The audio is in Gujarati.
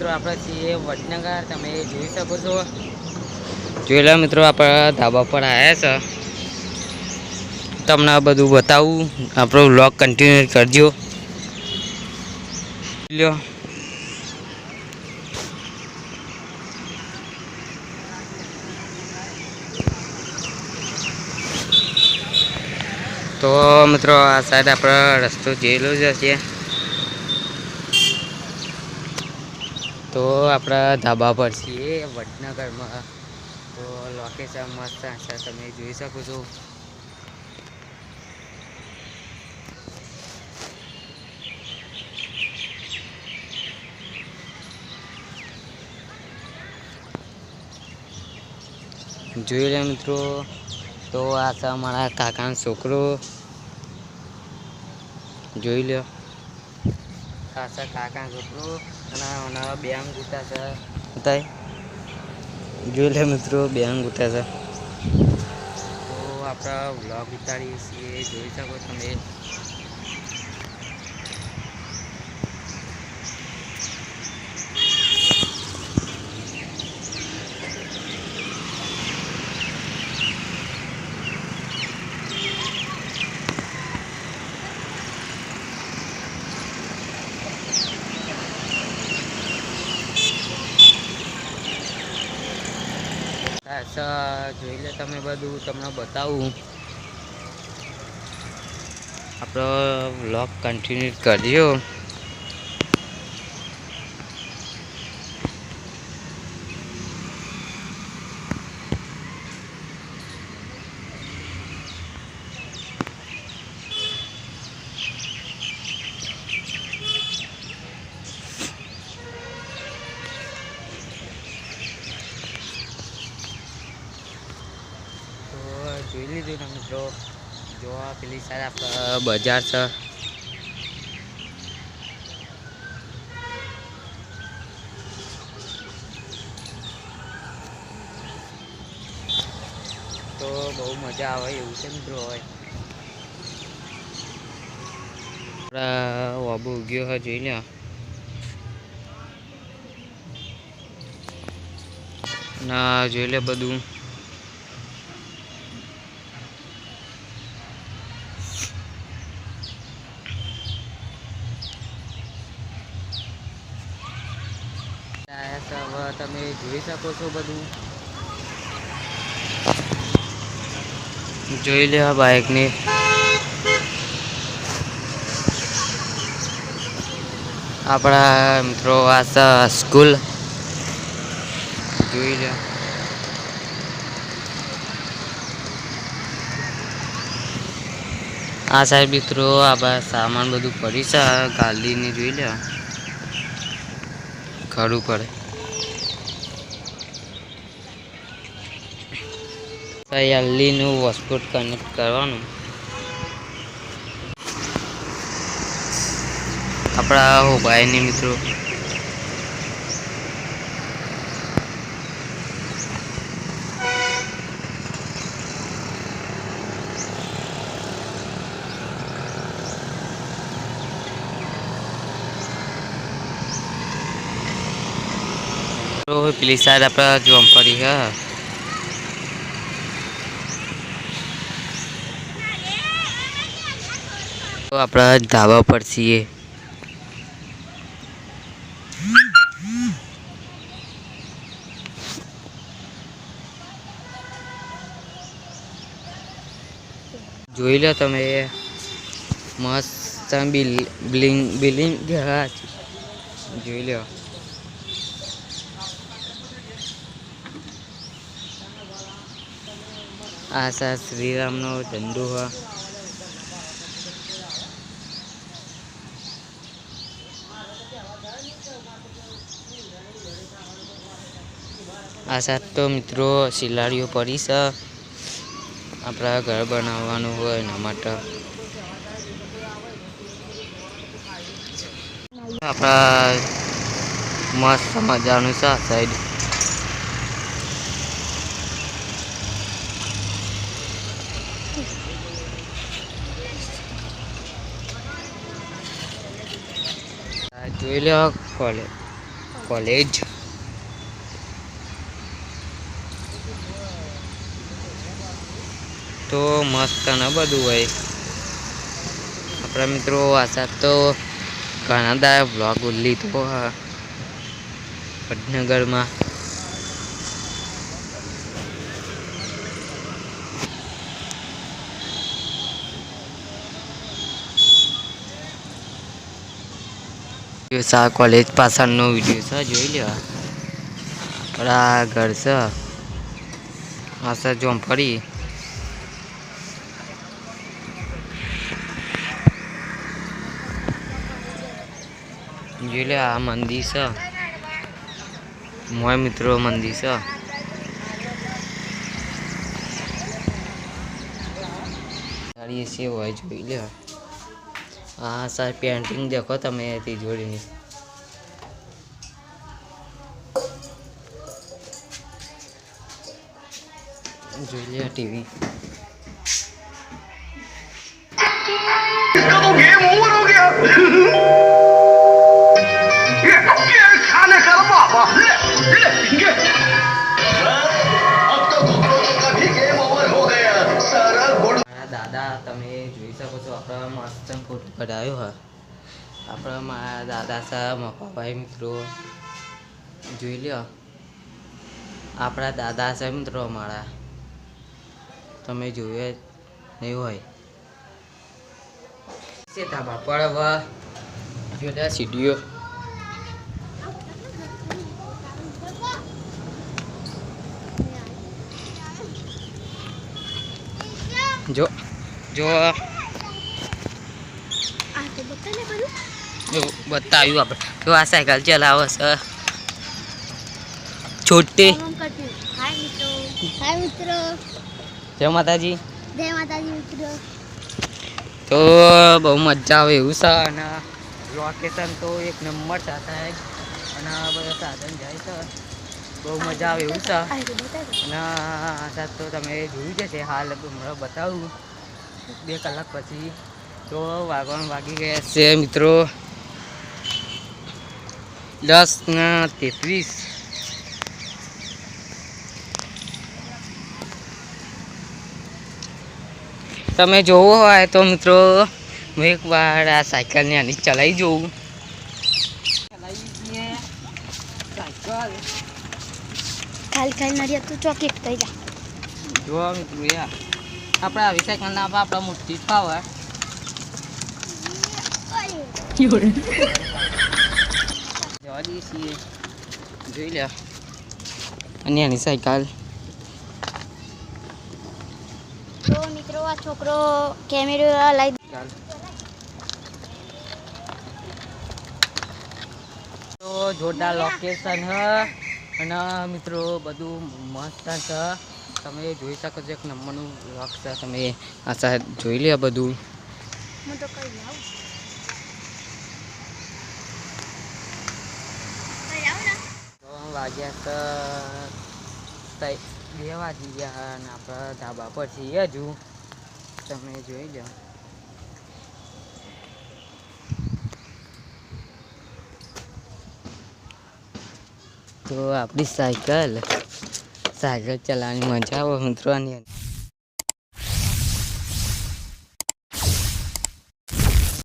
મિત્રો આપણે છીએ વડનગર, તમે જોઈ શકો છો। જોઈ લો મિત્રો, આપણા ધાબા પર આવ્યા છે, તમને બધું બતાવું। આપણો વ્લોગ કન્ટિન્યુ કરજો લ્યો। તો મિત્રો આ સાઈડ આપણે રસ્તો જેલો જ હશે। તો આપણા ધાબા પર છીએ વડનગરમાં। તો લોકેશન મસ્ત છે, તમે જોઈ શકો છો। જોઈ લે મિત્રો, તો આ છે અમારા કાકાનો છોકરો, જોઈ લો। આ છે કાકાનો છોકરો અને બે અંગૂઠા છે, બતાય જોઈ લે મિત્રો, બે અંગૂઠા છે। તો આપણા વ્લોગ ઉતારીએ છીએ, જોઈ શકો તમે। જોઈ લે તમે, બધું તમને બતાવું। આપણો વ્લોગ કન્ટિન્યુ કરજો। જોઈ લીધું ને મિત્રો, જો પેલી સાઈડ આપણે બજાર છે। તો બહુ મજા આવે એવું છે મિત્રો। હોય વાબુ ઉગ્યો હોય, જોઈ લે ના, જોઈ લે બધું। તમે જોઈ શકો છો, બધું જોઈ લે આ બાઇકની। આપણા મિત્રો આ સ્કૂલ જોઈ લે। આ સાહેબ મિત્રો, આ સામાન બધું પડી છે ગાડીની, જોઈ લે ખરું પડે। એલઈનું હોટસ્પોટ કનેક્ટ કરવાનું। આપણા મોબાઈલની મિત્રો, પેલી સાઈડ આપણે જોવા પડી છે। તો આપણા ધાબા પર છીએ। જોઈ લો તમે, મસ્ત બિલ્ડિંગ જોઈ લો। આ શ્રીરામનો ઝંડો હ। આ સાથ તો મિત્રો શિલાડીઓ પડી છે, આપણા ઘર બનાવવાનું હોય એના માટે। આપણા મસ્ત મજાનું છે આ સાઈડ। જોઈ લો કોલેજ તો મસ્ત ન બધું હોય આપણા મિત્રો. આશા તો ઘણા બધા બ્લોગ લીધો વડનગરમાં. કોલેજ પાછળનો વિડીયો છે, જોઈ લેવા. આપણા ઘર છે આશા જોમફળી. જોઈ લે આ મંદિર છે, મોય મિત્રો મંદિર છે. ગાડી હોય જોઈ લે. હા સર પેન્ટિંગ દેખો તમે તિજોરીની. જોઈ લે ટીવી. इसका तो गेम ओवर हो गया ये खाने का बाबा ले अब तो घुटनों का भी गेम ओवर हो गया सारा गुड़. મારા દાદા તમે જોઈ શકો છો, આપણા મસ્ત ફોટો કઢાયો હા. આપણા મારા દાદા સાહેબ મપાભાઈ મિત્રો જોઈ લ્યો. આપણા દાદા સાહેબ મિત્રો અમારા તમે જોયે નહીં હોય છે ધાબા પર. હવે જોડા સીડીઓ જો જો બતાવ્યું આપણે તો આ સાયકલ ચલાવે છે છોટી. હાય મિત્રો. જય માતાજી. જય માતાજી મિત્રો. તો બહુ મજા આવે એવું છે અને લોકેશન તો એક નંબર સાથે અને બધા સાધન જાય છે, બહુ મજા આવે એવું છે. અને આ તો તમે જોયું જશે હાલ હમણાં બતાવું 2 કલાક પછી તો વાગી ગયા છે મિત્રો 10:33. તમે જોવું હોય તો મિત્રો હું એકવાર આ સાયકલને આની ચલાવી જોઉં. ખાલી નડિયાદ તું ચોકી થઈ જા. જો મિત્રો યાર આપણે આવી સાયકલ ના આપણા મોટી જ ફાવે. જવા દઈએ છીએ જોઈ લે અને આની સાયકલ. તો મિત્રો આ છોકરો કેમેરો લઈ તો જોરદાર લોકેશન હ અને મિત્રો બધું મસ્ત છે. તમે જોઈ શકો છો એક નંબરનું લોક છે. તમે આ સાહેબ જોઈ લે બધું. હું તો કઈ લાવ વાગ્યા તો 2 વાગી ગયા અને આપણા ધાબા પર છીએ હજુ તમે જોઈ લો. તો આપણી સાયકલ ચલાવવાની મજા આવે મિત્રો.